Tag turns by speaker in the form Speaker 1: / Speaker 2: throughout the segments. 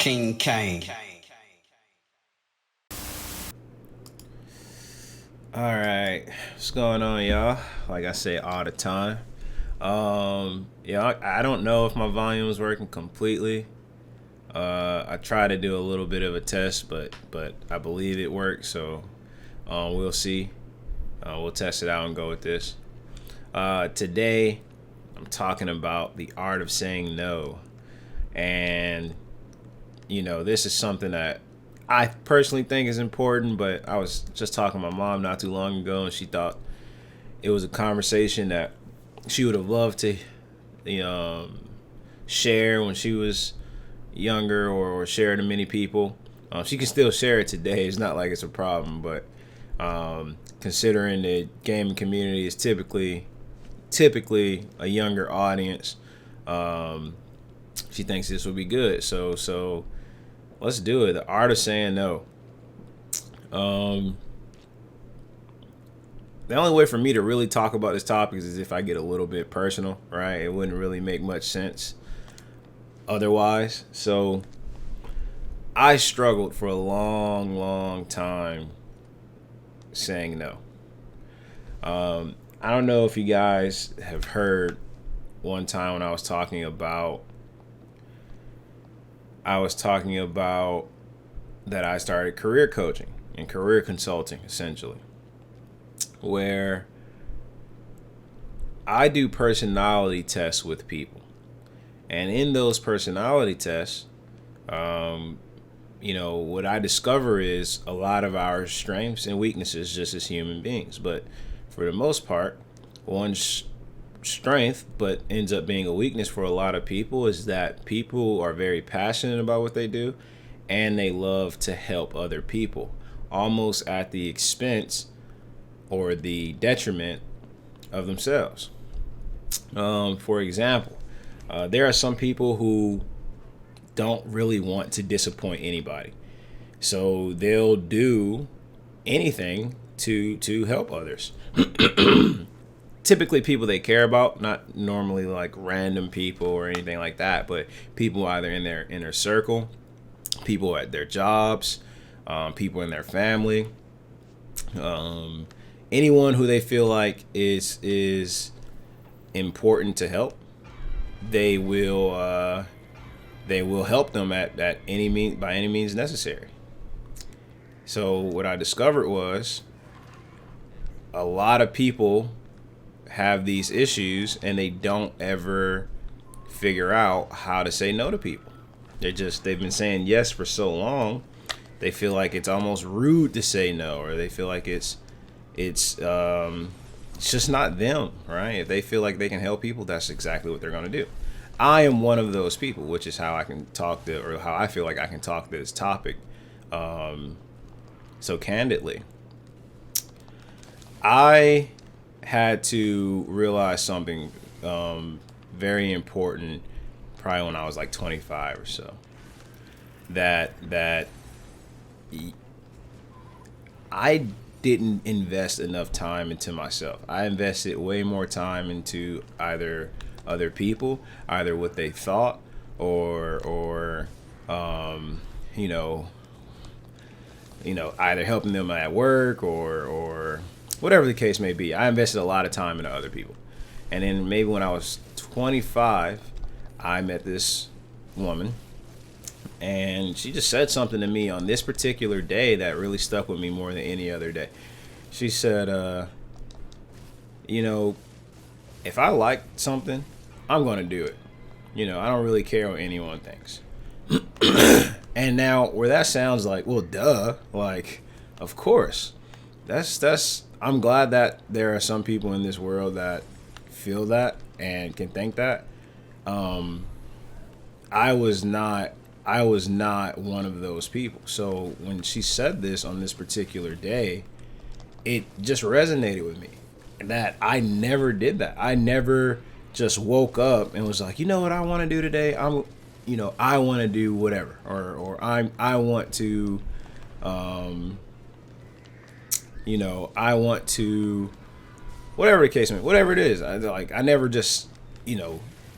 Speaker 1: Kingcayne.
Speaker 2: All right, what's going on, y'all? Like I say all the time. I don't know if my volume is working completely. I try to do a little bit of a test, but I believe it works. So we'll see. We'll test it out and go with this. Today, I'm talking about the art of saying no, and this is something that I personally think is important, but I was just talking to my mom not too long ago, and she thought it was a conversation that she would have loved to share when she was younger, or share to many people. She can still share it today. It's not like it's a problem, but considering the gaming community is typically a younger audience, she thinks this would be good. So let's do it. The art of saying no. The only way for me to really talk about this topic is if I get a little bit personal, right? It wouldn't really make much sense otherwise. So I struggled for a long, long time saying no. I don't know if you guys have heard one time when I was talking about that I started career coaching and career consulting, essentially, where I do personality tests with people. And in those personality tests, what I discover is a lot of our strengths and weaknesses just as human beings. But for the most part, one strength, but ends up being a weakness for a lot of people, is that people are very passionate about what they do, and they love to help other people, almost at the expense or the detriment of themselves. For example, there are some people who don't really want to disappoint anybody, so they'll do anything to help others. Typically people they care about, not normally like random people or anything like that, but people either in their inner circle, people at their jobs, people in their family, anyone who they feel like is important to help. They will help them at any means, by any means necessary. So what I discovered was a lot of people have these issues, and they don't ever figure out how to say no to people. They've been saying yes for so long, they feel like it's almost rude to say no, or they feel like it's just not them, right? If they feel like they can help people, that's exactly what they're going to do. I am one of those people, which is how I can talk to, or how I feel like I can talk to this topic so candidly. I had to realize something very important, probably when I was like 25 or so, that I didn't invest enough time into myself. I invested way more time into either other people, either what they thought, or either helping them at work, or whatever the case may be. I invested a lot of time into other people. And then maybe when I was 25, I met this woman, and she just said something to me on this particular day that really stuck with me more than any other day. She said, if I like something, I'm going to do it. I don't really care what anyone thinks. And now, where that sounds like, well, duh, like, of course. I'm glad that there are some people in this world that feel that and can think that. I was not one of those people. So when she said this on this particular day, it just resonated with me, that I never did that. I never just woke up and was like, you know what I want to do today? I want to do whatever, or I want to, I want to, whatever the case may be, whatever it is. I never just,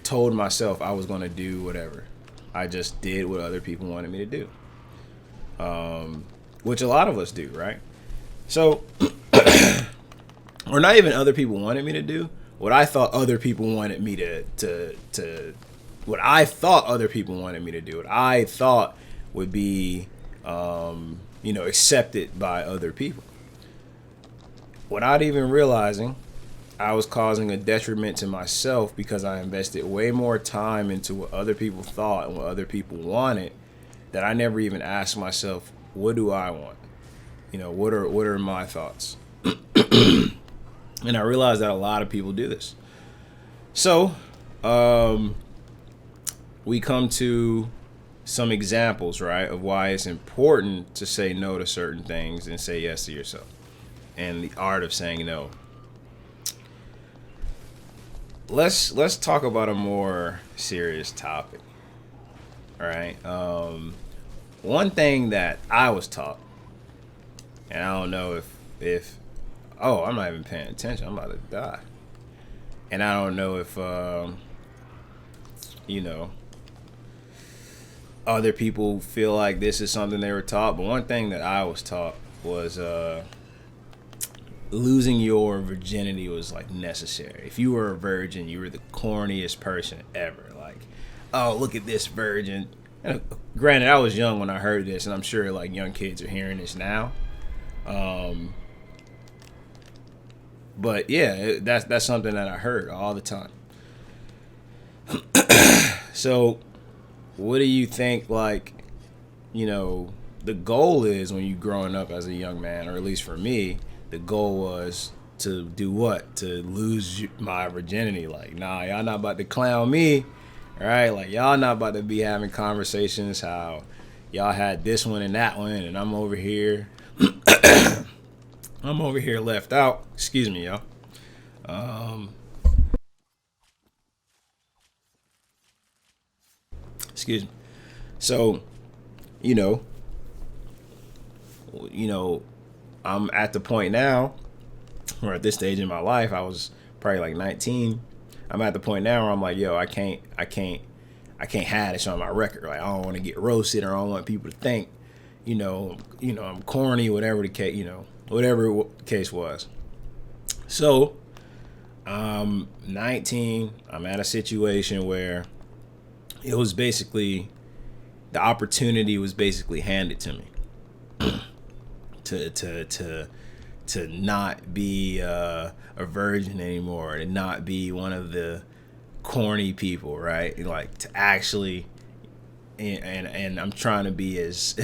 Speaker 2: told myself I was going to do whatever. I just did what other people wanted me to do, which a lot of us do, right? So, or not even other people wanted me to do what I thought other people wanted me to what I thought other people wanted me to do, what I thought would be, accepted by other people, without even realizing I was causing a detriment to myself because I invested way more time into what other people thought and what other people wanted that I never even asked myself, what do I want? What are my thoughts? And I realized that a lot of people do this. So, we come to some examples, right, of why it's important to say no to certain things and say yes to yourself, and the art of saying no. Let's talk about a more serious topic. All right. One thing that I was taught, and I don't know if I'm not even paying attention. I'm about to die, and I don't know if other people feel like this is something they were taught. But one thing that I was taught was losing your virginity was like necessary. If you were a virgin, you were the corniest person ever. Like, oh, look at this virgin. And granted, I was young when I heard this, and I'm sure like young kids are hearing this now. But yeah, that's something that I heard all the time. So, what do you think? Like, the goal is when you growing up as a young man, or at least for me, the goal was to do what? To lose my virginity. Like, nah, y'all not about to clown me, all right? Like, y'all not about to be having conversations how y'all had this one and that one, and I'm over here. I'm over here left out. Excuse me, y'all. Excuse me. So, you know, you know, I'm at the point now, or at this stage in my life, I was probably like 19. I'm at the point now where I'm like, yo, I can't have this on my record. Like, I don't want to get roasted, or I don't want people to think, I'm corny, whatever the case, whatever the case was. So, I'm 19. I'm at a situation where it was basically the opportunity was basically handed to me to not be a virgin anymore, to not be one of the corny people, right? Like, to actually, and I'm trying to be as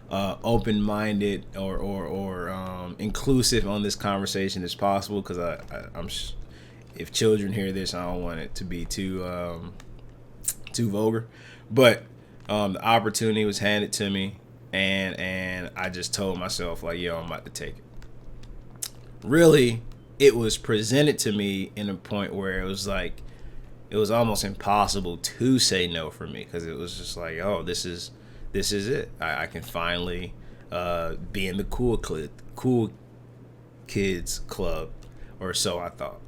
Speaker 2: open-minded or inclusive on this conversation as possible, because I'm if children hear this, I don't want it to be too vulgar, but the opportunity was handed to me, and I just told myself, like, yo, I'm about to take it. Really, it was presented to me in a point where it was like, it was almost impossible to say no for me, because it was just like, oh, this is it. I can finally be in the cool kids club, or so I thought.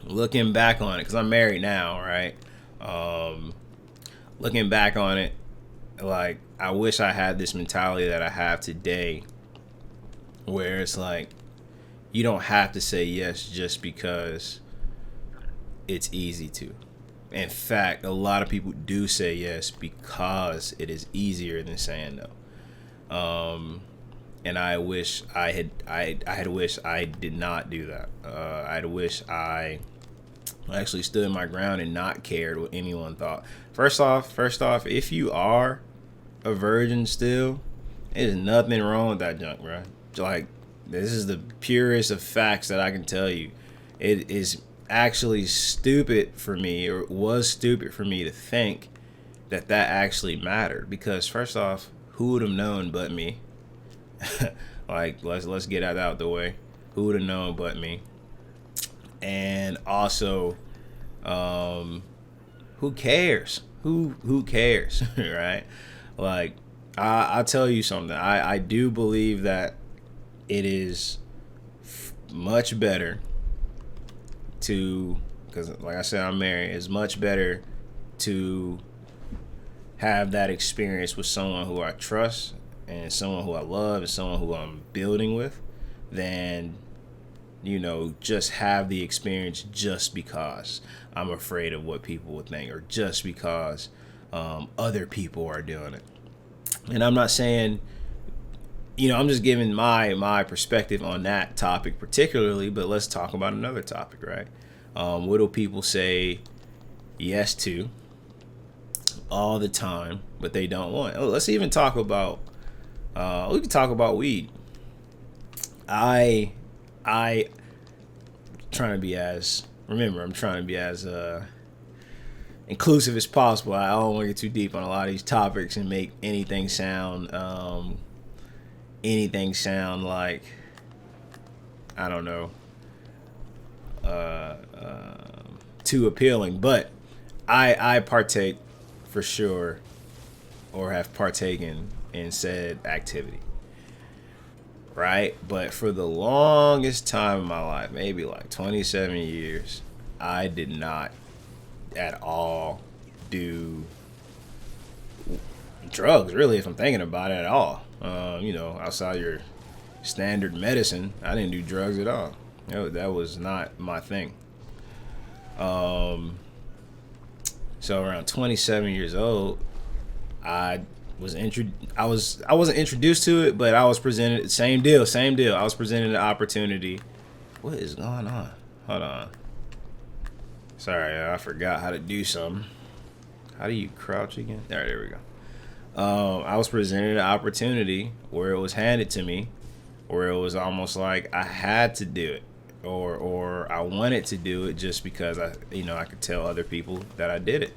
Speaker 2: Looking back on it, because I'm married now, right? Looking back on it, like, I wish I had this mentality that I have today, where it's like, you don't have to say yes just because it's easy to. In fact, a lot of people do say yes because it is easier than saying no. And I wish I had wished I did not do that. I'd wish I actually stood my ground and not cared what anyone thought. First off, if you are a virgin still, there's nothing wrong with that junk, bro. Like, this is the purest of facts that I can tell you. It is actually stupid for me, or it was stupid for me to think that actually mattered, because first off, who would have known but me? Like, let's get that out the way. Who would have known but me? And also, who cares? Who cares, right? Like, I'll tell you something. I do believe that it is much better to, because like I said, I'm married. It's much better to have that experience with someone who I trust and someone who I love and someone who I'm building with than, just have the experience just because I'm afraid of what people would think, or just because other people are doing it. And I'm not saying, I'm just giving my perspective on that topic particularly, but let's talk about another topic, right? What do people say yes to all the time, but they don't want? Oh, let's even talk about, we can talk about weed. I'm trying to be as inclusive as possible. I don't want to get too deep on a lot of these topics and make anything sound like, I don't know, too appealing. But I partake for sure, or have partaken in said activity, right? But for the longest time in my life, maybe like 27 years, I did not at all do drugs, really, if I'm thinking about it at all. Outside your standard medicine, I didn't do drugs at all. That was not my thing. So around 27 years old, I wasn't introduced to it, but I was presented, same deal. I was presented an opportunity. What is going on? Hold on. Sorry, I forgot how to do something. How do you crouch again? There we go. I was presented an opportunity where it was handed to me, where it was almost like I had to do it, or I wanted to do it just because I could tell other people that I did it.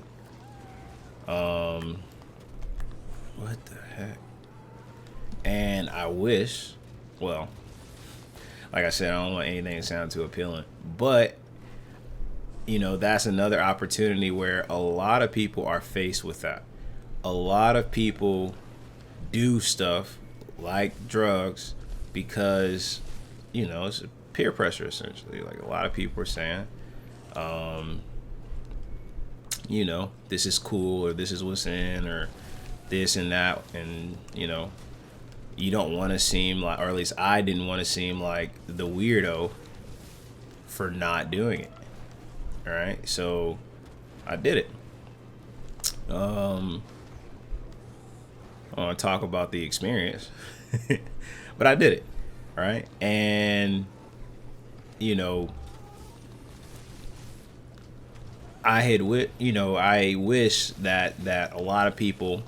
Speaker 2: What the heck? And I wish, well, like I said, I don't want anything to sound too appealing, but that's another opportunity where a lot of people are faced with that. A lot of people do stuff like drugs because, it's peer pressure, essentially. Like, a lot of people are saying, this is cool, or this is what's in, or this and that. And, you don't want to seem like, or at least I didn't want to seem like the weirdo for not doing it. All right. So I did it. I want to talk about the experience, but I did it. All right. And, I wish that a lot of people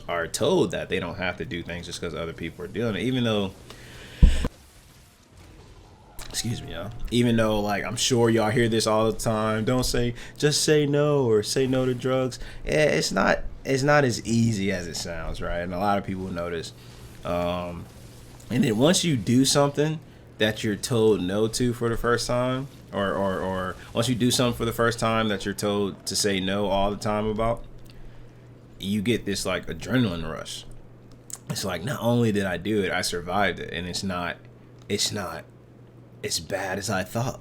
Speaker 2: are told that they don't have to do things just because other people are doing it, even though, excuse me, y'all. Even though, like, I'm sure y'all hear this all the time. Just say no, or say no to drugs. It's not as easy as it sounds, right? And a lot of people know this. And then once you do something that you're told no to for the first time, or once you do something for the first time that you're told to say no all the time about, you get this like adrenaline rush. It's like, not only did I do it, I survived it, and it's not as bad as I thought.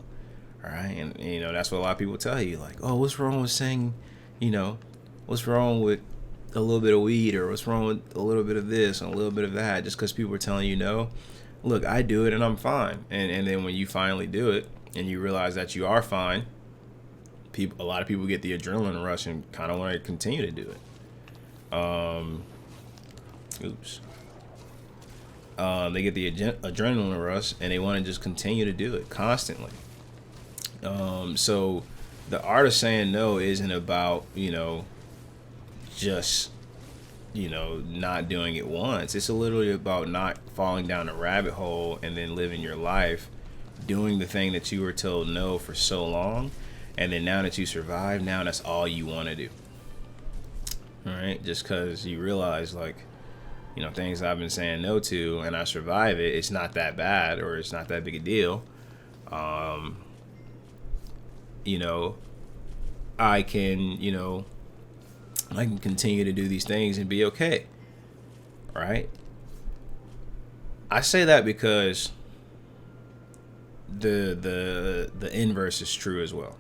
Speaker 2: All right. And, that's what a lot of people tell you. Like, oh, what's wrong with saying, what's wrong with a little bit of weed, or what's wrong with a little bit of this and a little bit of that, just because people are telling you no. Look, I do it and I'm fine. And then when you finally do it and you realize that you are fine, a lot of people get the adrenaline rush and kind of want to continue to do it. They get the adrenaline rush and they want to just continue to do it constantly. So the art of saying no isn't about, just, not doing it once. It's literally about not falling down a rabbit hole and then living your life doing the thing that you were told no for so long. And then now that you survive, now that's all you want to do. All right. Just because you realize, like, things I've been saying no to and I survive it, it's not that bad, or it's not that big a deal. I can continue to do these things and be okay. Right? I say that because the inverse is true as well.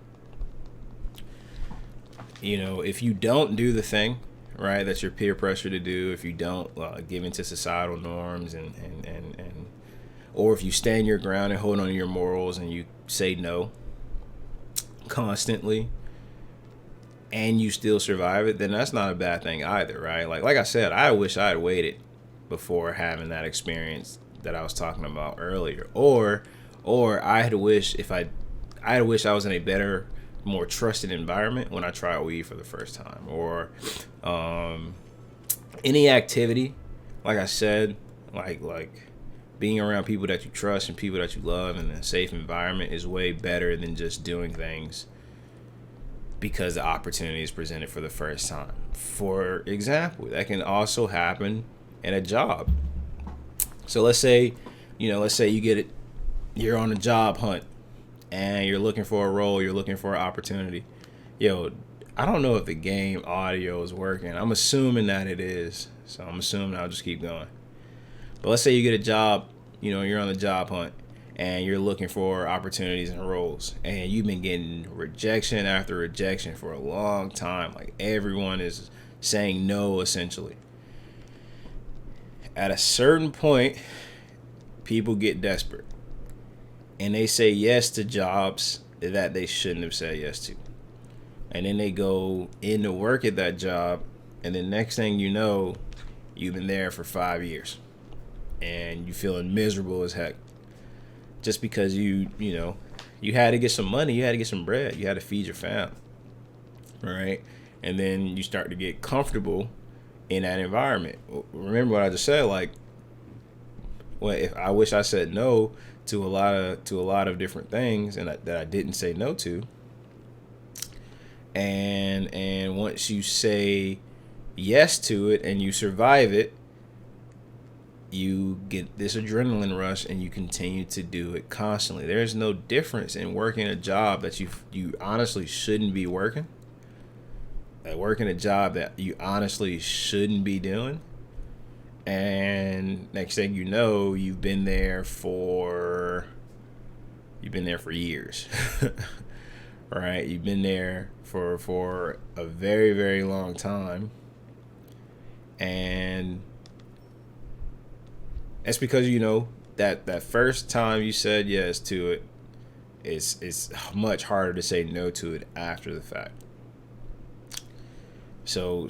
Speaker 2: if you don't do the thing, right, that's your peer pressure to do, if you don't give into societal norms and or if you stand your ground and hold on to your morals and you say no constantly and you still survive it, then that's not a bad thing either, right? Like I said, I wish I had waited before having that experience that I was talking about earlier, or I had wished I wish I was in a better, more trusted environment when I tried weed for the first time, or any activity, like I said, like being around people that you trust and people that you love in a safe environment is way better than just doing things because the opportunity is presented for the first time. For example, that can also happen in a job. So let's say you get it, you're on a job hunt and you're looking for a role, you're looking for an opportunity. I don't know if the game audio is working. I'm assuming that it is. So I'm assuming I'll just keep going. But let's say you get a job, you're on the job hunt and you're looking for opportunities and roles, and you've been getting rejection after rejection for a long time. Like everyone is saying no, essentially. At a certain point, people get desperate and they say yes to jobs that they shouldn't have said yes to. And then they go into work at that job, and the next thing you know, you've been there for 5 years and you feeling miserable as heck just because you had to get some money, you had to get some bread, you had to feed your fam, right? And then you start to get comfortable in that environment. Remember what I just said, like, if I wish I said no to a lot of different things and that I didn't say no to. And once you say yes to it and you survive it, you get this adrenaline rush and you continue to do it constantly. There's no difference in working a job that you honestly shouldn't be working, working a job that you honestly shouldn't be doing, and next thing you know, you've been there for years. Right? You've been there for a very, very long time. And it's because that first time you said yes to it, it's much harder to say no to it after the fact. So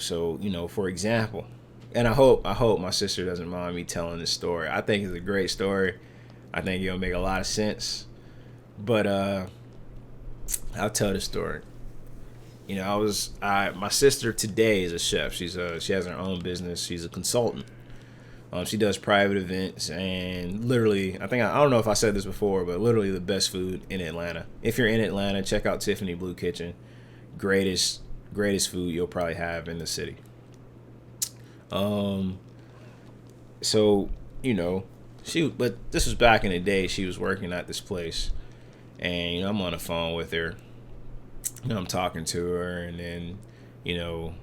Speaker 2: for example, and I hope my sister doesn't mind me telling this story. I think it's a great story. I think it'll make a lot of sense. But I'll tell the story. My sister today is a chef. She has her own business. She's a consultant. She does private events and literally, I don't know if I said this before, but literally the best food in Atlanta. If you're in Atlanta, check out Tiffany Blue Kitchen. Greatest food you'll probably have in the city. But this was back in the day. She was working at this place, and I'm on the phone with her. I'm talking to her, and then we're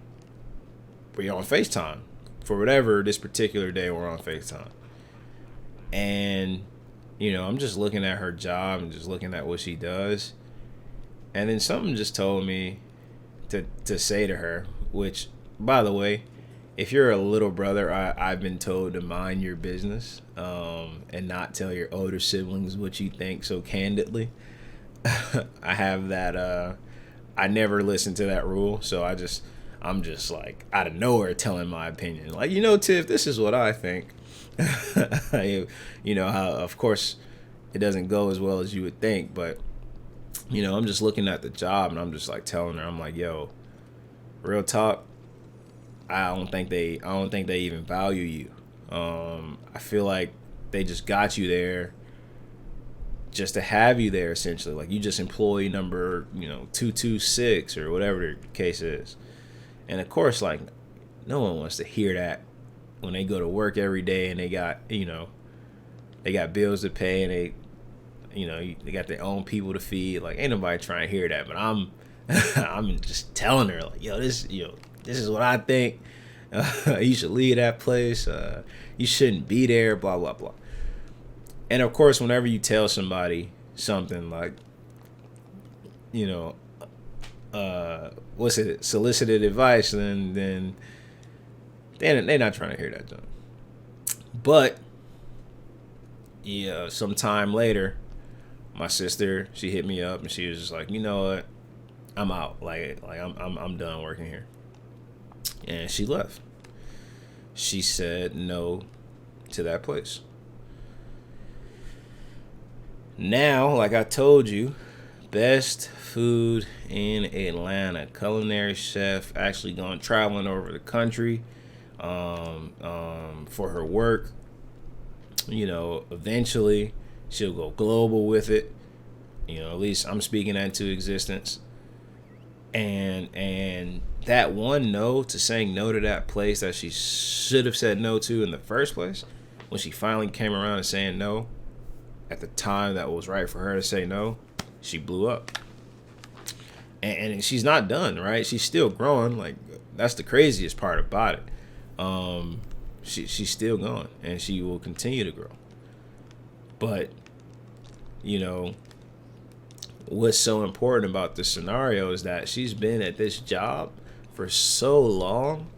Speaker 2: on FaceTime for whatever this particular day. We're on FaceTime, and I'm just looking at her job and just looking at what she does, and then something just told me to say to her, which, by the way, if you're a little brother, I've been told to mind your business and not tell your older siblings what you think so candidly. I have that. I never listen to that rule, so I'm just like out of nowhere telling my opinion. Like, Tiff, this is what I think. How, of course, it doesn't go as well as you would think, but I'm just looking at the job and I'm just like telling her, I'm like, yo, real talk, I don't think they even value you. I feel like they just got you there just to have you there, essentially. Like, you just employee number 226 or whatever the case is. And of course, like, no one wants to hear that when they go to work every day and they got they got bills to pay and they got their own people to feed. Like, ain't nobody trying to hear that. But I'm just telling her, like, this is what I think. You should leave that place. You shouldn't be there, blah, blah, blah. And of course, whenever you tell somebody something like, what's it, solicited advice, then they're not trying to hear that, John. But yeah, sometime later, my sister, she hit me up and she was just like, you know what, I'm out. Like I'm done working here, and she left. She said no to that place. Now, like I told you, best food in Atlanta. Culinary chef, actually going traveling over the country for her work. You know, eventually she'll go global with it. You know, at least I'm speaking that into existence. And that one no to saying no to that place that she should have said no to in the first place, when she finally came around and saying no at the time that was right for her to say no, she blew up. And she's not done, right? She's still growing. Like, that's the craziest part about it. She's still going, and she will continue to grow. But, you know, what's so important about this scenario is that she's been at this job for so long,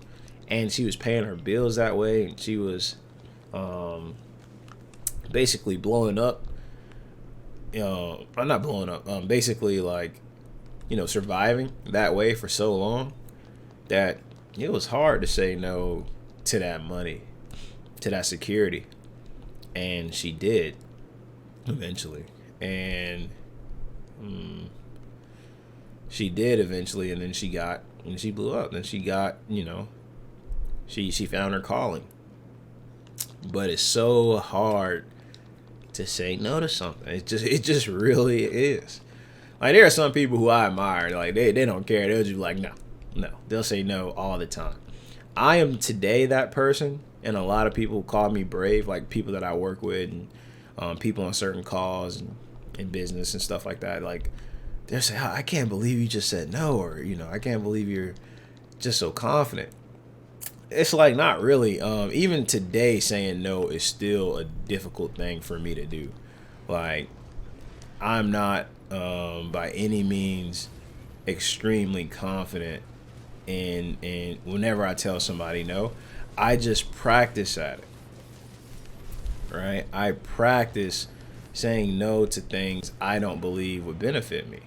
Speaker 2: and she was paying her bills that way, and she was basically blowing up. I'm not blowing up. Basically, like, you know, surviving that way for so long that it was hard to say no to that money, to that security, and she did eventually, and she did eventually, and then she blew up. Then she got, you know, she found her calling. But it's so hard to say no to something. It just really is. Like, there are some people who I admire. Like, they don't care. They'll just be like, no. They'll say no all the time. I am today that person, and a lot of people call me brave. Like, people that I work with, and people on certain calls and in business and stuff like that. Like, they're saying, I can't believe you just said no, or, you know, I can't believe you're just so confident. It's like, not really. Even today, saying no is still a difficult thing for me to do. Like, I'm not by any means extremely confident in whenever I tell somebody no. I just practice at it. Right? I practice saying no to things I don't believe would benefit me.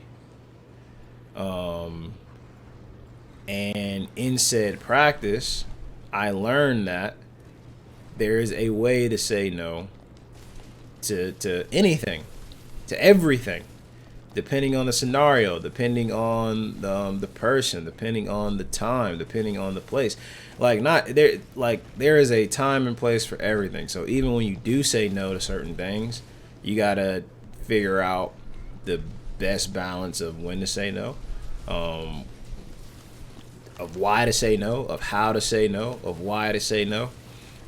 Speaker 2: And in said practice, I learned that there is a way to say no to anything, to everything, depending on the scenario, depending on the person, depending on the time, depending on the place. There is a time and place for everything. So even when you do say no to certain things, you gotta figure out the best balance of when to say no, of why to say no, of how to say no, of why to say no.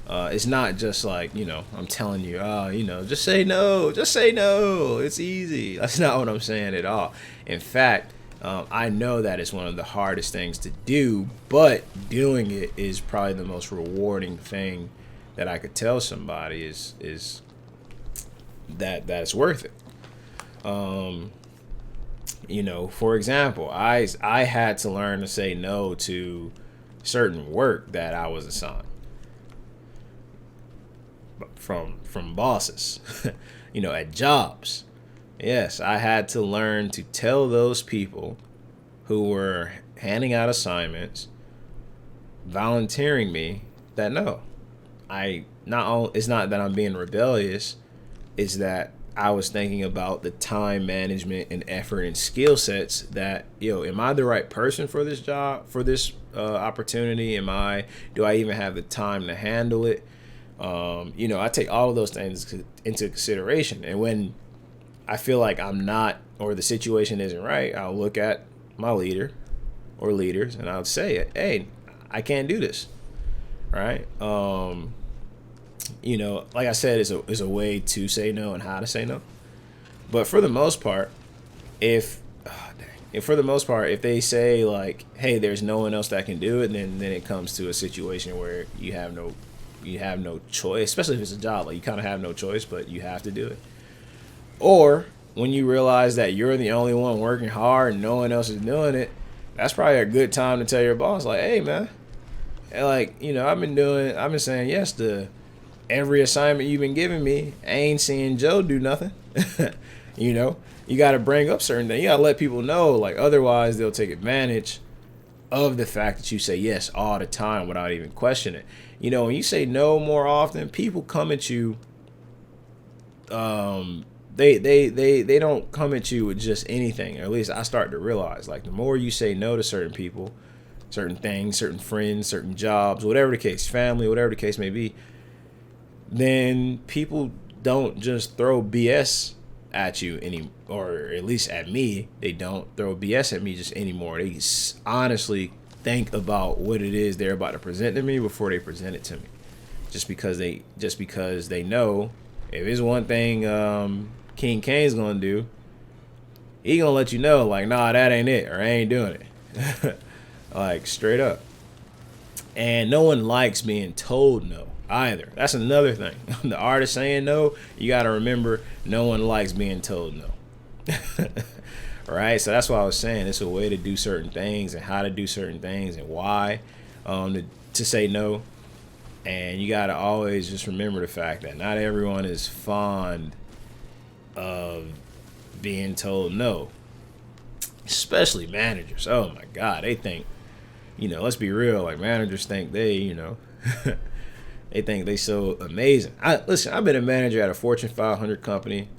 Speaker 2: It's not just like, you know, I'm telling you, just say no, it's easy. That's not what I'm saying at all. In fact, I know that it's one of the hardest things to do, but doing it is probably the most rewarding thing that I could tell somebody is that it's worth it. You know, for example, I had to learn to say no to certain work that I was assigned from bosses, you know, at jobs. Yes, I had to learn to tell those people who were handing out assignments, volunteering me, that no, it's not that I'm being rebellious, it's that I was thinking about the time management and effort and skill sets that, am I the right person for this job, for this opportunity? Do I even have the time to handle it? I take all of those things into consideration. And when I feel like I'm not, or the situation isn't right, I'll look at my leader or leaders and I'll say, hey, I can't do this. Right? Like I said, is a way to say no and how to say no. But for the most part, if they say like, hey, there's no one else that can do it, then it comes to a situation where you have no choice, especially if it's a job. Like, you kind of have no choice, but you have to do it. Or when you realize that you're the only one working hard and no one else is doing it, That's probably a good time to tell your boss, like, hey man, like, I've been saying yes to every assignment you've been giving me. I ain't seeing Joe do nothing. you know, you got to bring up certain things. You got to let people know, like, otherwise they'll take advantage of the fact that you say yes all the time without even questioning it. When you say no more often, people come at you. They don't come at you with just anything. Or at least I start to realize, like, the more you say no to certain people, certain things, certain friends, certain jobs, whatever the case, family, whatever the case may be, then people don't just throw BS at you or at least at me. They don't throw BS at me just anymore. They honestly think about what it is they're about to present to me before they present it to me. Just because they know if it's one thing Kingcayne's gonna do, he gonna let you know, like, nah, that ain't it, or I ain't doing it. Like, straight up. And no one likes being told no either. That's another thing. The artist saying no, you got to remember, no one likes being told no. Right? So that's why I was saying it's a way to do certain things and how to do certain things and why to say no. And you got to always just remember the fact that not everyone is fond of being told no. Especially managers. Oh my God. They think, let's be real. Like, managers think they think they so amazing. Listen, I've been a manager at a Fortune 500 company.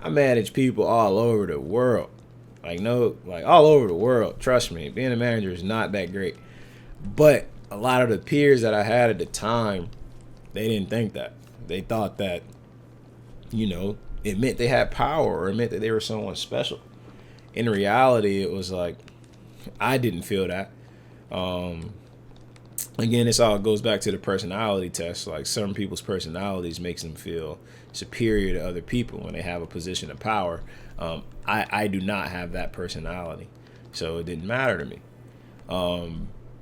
Speaker 2: I manage people all over the world. Like all over the world. Trust me, being a manager is not that great. But a lot of the peers that I had at the time, they didn't think that. They thought that, it meant they had power or it meant that they were someone special. In reality, it was like, I didn't feel that. Again, this all goes back to the personality test. Like, some people's personalities makes them feel superior to other people when they have a position of power. I do not have that personality, so it didn't matter to me.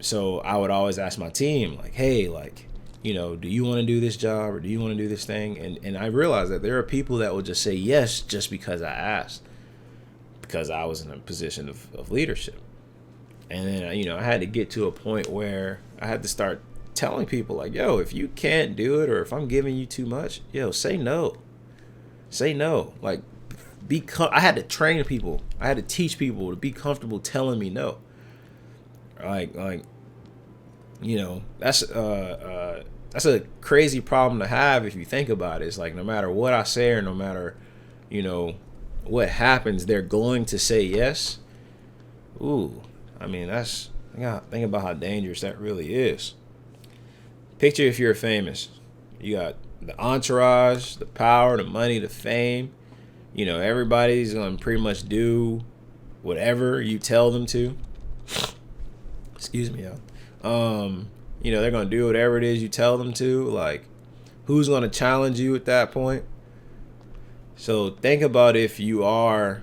Speaker 2: So I would always ask my team, like, hey, like, do you want to do this job or do you want to do this thing? And I realized that there are people that will just say yes just because I asked, because I was in a position of leadership. And then, I had to get to a point where I had to start telling people, like, yo, if you can't do it or if I'm giving you too much, say no. Say no. Like, I had to train people. I had to teach people to be comfortable telling me no. Like that's a crazy problem to have if you think about it. It's like, no matter what I say or no matter, what happens, they're going to say yes. Ooh. I mean, think about how dangerous that really is. Picture if you're famous. You got the entourage, the power, the money, the fame. Everybody's going to pretty much do whatever you tell them to. Excuse me, y'all. They're going to do whatever it is you tell them to. Like, who's going to challenge you at that point? So think about if you are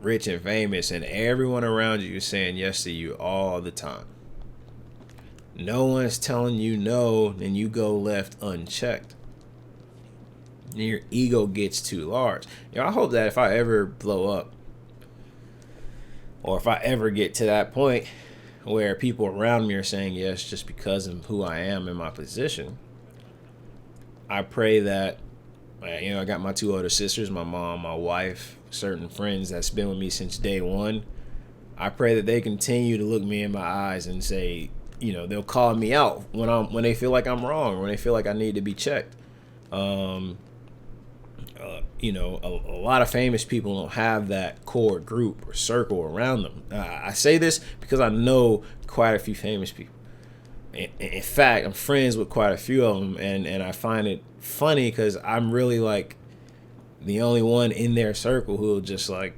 Speaker 2: rich and famous and everyone around you is saying yes to you all the time. No one's telling you no, then you go left unchecked. And your ego gets too large. I hope that if I ever blow up, or if I ever get to that point where people around me are saying yes just because of who I am in my position, I pray that, I got my two older sisters, my mom, my wife, certain friends that's been with me since day one. I pray that they continue to look me in my eyes and say, they'll call me out when they feel like I'm wrong, or when they feel like I need to be checked. A lot of famous people don't have that core group or circle around them. I say this because I know quite a few famous people. In fact, I'm friends with quite a few of them, and I find it funny because I'm really like the only one in their circle who will just like,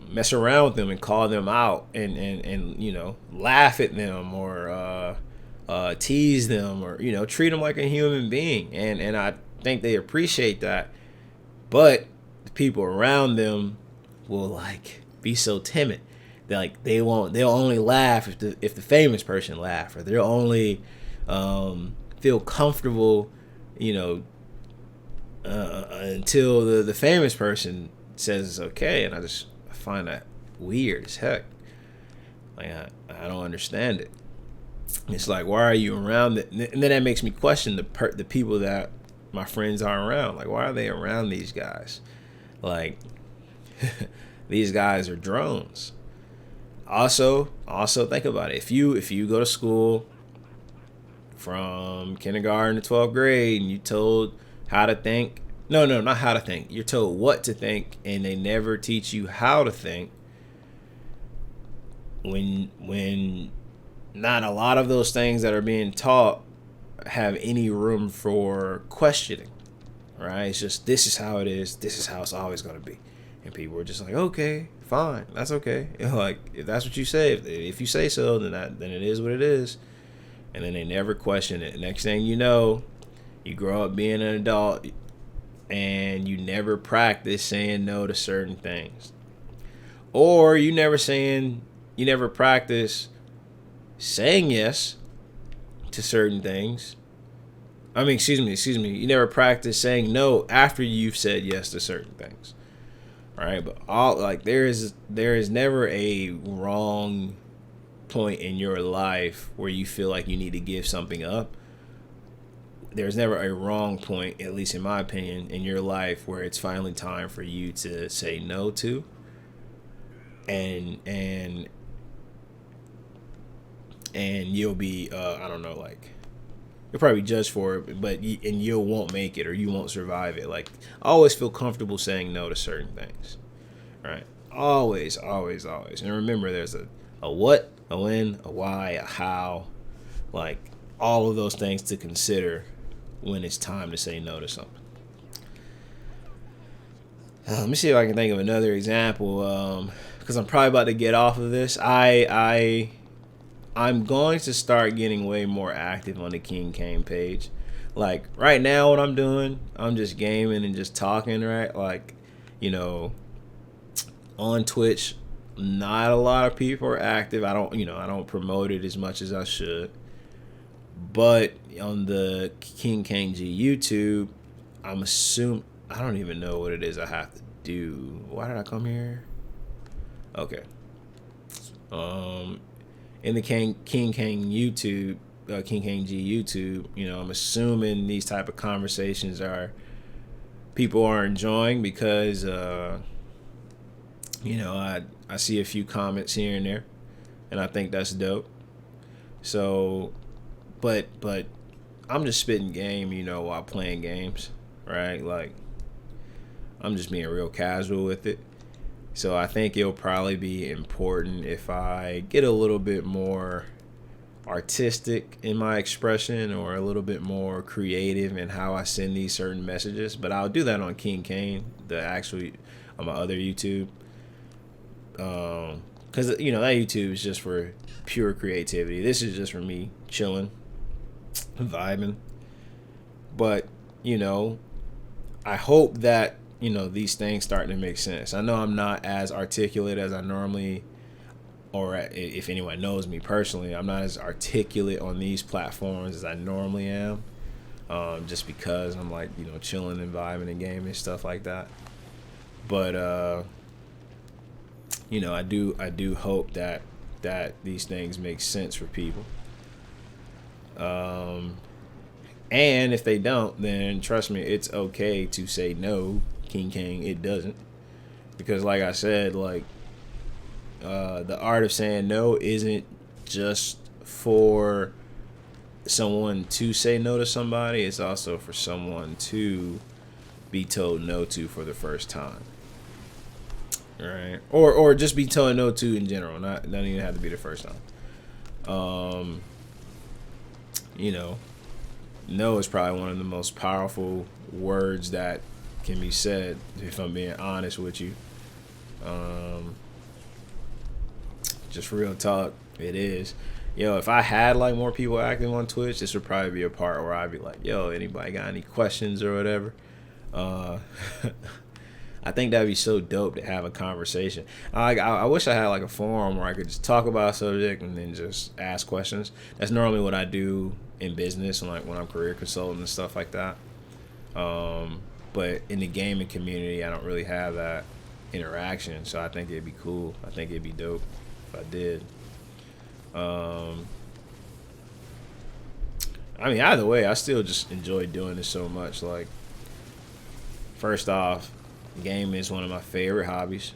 Speaker 2: mess around with them and call them out and laugh at them or tease them or treat them like a human being, and I think they appreciate that. But the people around them will like be so timid. They'll only laugh if the famous person laugh, or they'll only feel comfortable until the famous person says it's okay. And I find that weird as heck. Like I don't understand it. It's like, why are you around it? And then that makes me question the people that my friends are around. Like, why are they around these guys? Like, these guys are drones. Also think about it. If you go to school from kindergarten to 12th grade and you told how to think, no, not how to think. You're told what to think, and they never teach you how to think. When not a lot of those things that are being taught have any room for questioning, right? It's just, this is how it is. This is how it's always going to be. And people are just like, okay, fine, that's okay. Like, if that's what you say, if you say so, then it is what it is. And then they never question it. Next thing you know, you grow up being an adult and you never practice saying no to certain things. Or you never practice saying yes to certain things. I mean, excuse me. You never practice saying no after you've said yes to certain things. Right? But there is never a wrong point in your life where you feel like you need to give something up. There's never a wrong point, at least in my opinion, in your life where it's finally time for you to say no to. And you'll be I don't know, like, you'll probably be judged for it, but you won't make it, or you won't survive it. Like, I always feel comfortable saying no to certain things, right? Always. And remember, there's a what, a when, a why, a how, like, all of those things to consider when it's time to say no to something. Let me see if I can think of another example, because I'm probably about to get off of this. I'm going to start getting way more active on the Kingcayne page. Like, right now, what I'm doing, I'm just gaming and just talking, right? Like, on Twitch, not a lot of people are active. I don't promote it as much as I should. But on the Kingcayne YouTube, I don't even know what it is I have to do. Why did I come here? Okay. In the Kingcayne YouTube, Kingcayne G YouTube, I'm assuming these type of conversations people are enjoying, because I see a few comments here and there, and I think that's dope. So, but I'm just spitting game, while playing games, right? Like, I'm just being real casual with it. So I think it'll probably be important if I get a little bit more artistic in my expression, or a little bit more creative in how I send these certain messages. But I'll do that on Kingcayne, on my other YouTube. Because, that YouTube is just for pure creativity. This is just for me chilling, vibing. But, I hope that these things starting to make sense. I know I'm not as articulate as I normally, or if anyone knows me personally, I'm not as articulate on these platforms as I normally am, just because I'm like, chilling and vibing and gaming and stuff like that. But I do hope that these things make sense for people. And if they don't, then trust me, it's okay to say no. Kingcayne, it doesn't, because like I said, like, the art of saying no isn't just for someone to say no to somebody. It's also for someone to be told no to for the first time, right? Or just be told no to in general. Not even have to be the first time. No is probably one of the most powerful words that can be said, if I'm being honest with you. Just real talk, it is. If I had like more people active on Twitch, this would probably be a part where I'd be like, anybody got any questions or whatever? I think that'd be so dope to have a conversation. I wish I had like a forum where I could just talk about a subject and then just ask questions. That's normally what I do in business, and like when I'm career consulting and stuff like that. But in the gaming community, I don't really have that. interaction. So I think it'd be cool. I think it'd be dope if I did. Um, I mean, either way, I still just enjoy doing this so much. Like, first off, gaming is one of my favorite hobbies,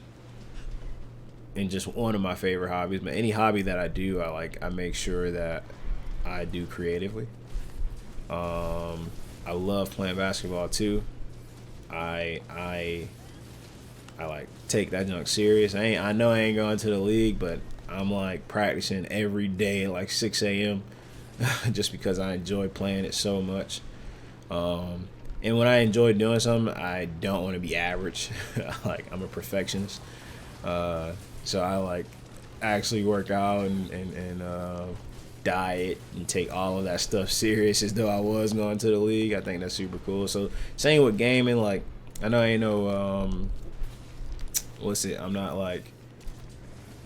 Speaker 2: and just one of my favorite hobbies. But any hobby that I do, I make sure that I do creatively. I love playing basketball too. I I like take that junk serious. I know I ain't going to the league, but I'm like practicing every day at like 6 a.m. just because I enjoy playing it so much. And when I enjoy doing something, I don't want to be average. Like, I'm a perfectionist. So I like actually work out and diet and take all of that stuff serious as though I was going to the league. I think that's super cool. So same with gaming. Like, I know I ain't no I'm not like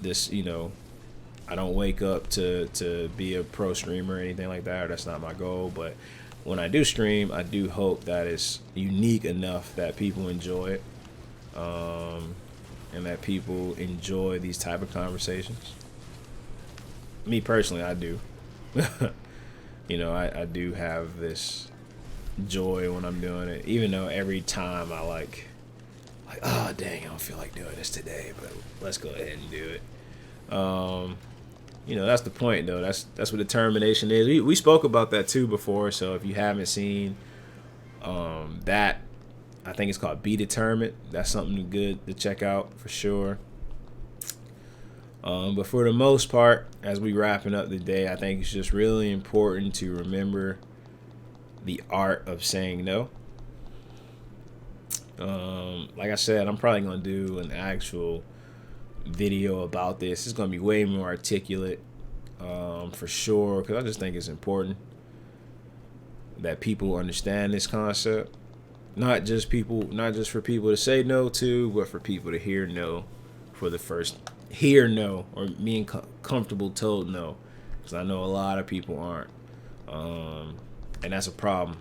Speaker 2: this. I don't wake up to be a pro streamer or anything like that. Or that's not my goal. But when I do stream, I do hope that it's unique enough that people enjoy it, and that people enjoy these type of conversations. Me personally, I do. I do have this joy when I'm doing it, even though every time I like, oh dang, I don't feel like doing this today, but let's go ahead and do it. That's the point though. That's what determination is. We spoke about that too before. So if you haven't seen that, I think it's called Be Determined. That's something good to check out for sure. But for the most part, as we wrapping up the day, I think it's just really important to remember the art of saying no. Like I said, I'm probably gonna do an actual video about this. It's gonna be way more articulate, for sure, because I just think it's important that people understand this concept. Not just for people to say no to, but for people to hear no for the first hear no, or being comfortable told no, because I know a lot of people aren't, and that's a problem.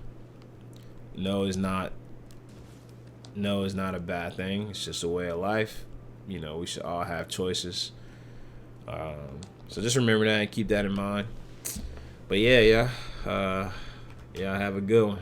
Speaker 2: No is not a bad thing. It's just a way of life. We should all have choices. So just remember that and keep that in mind. But yeah, have a good one.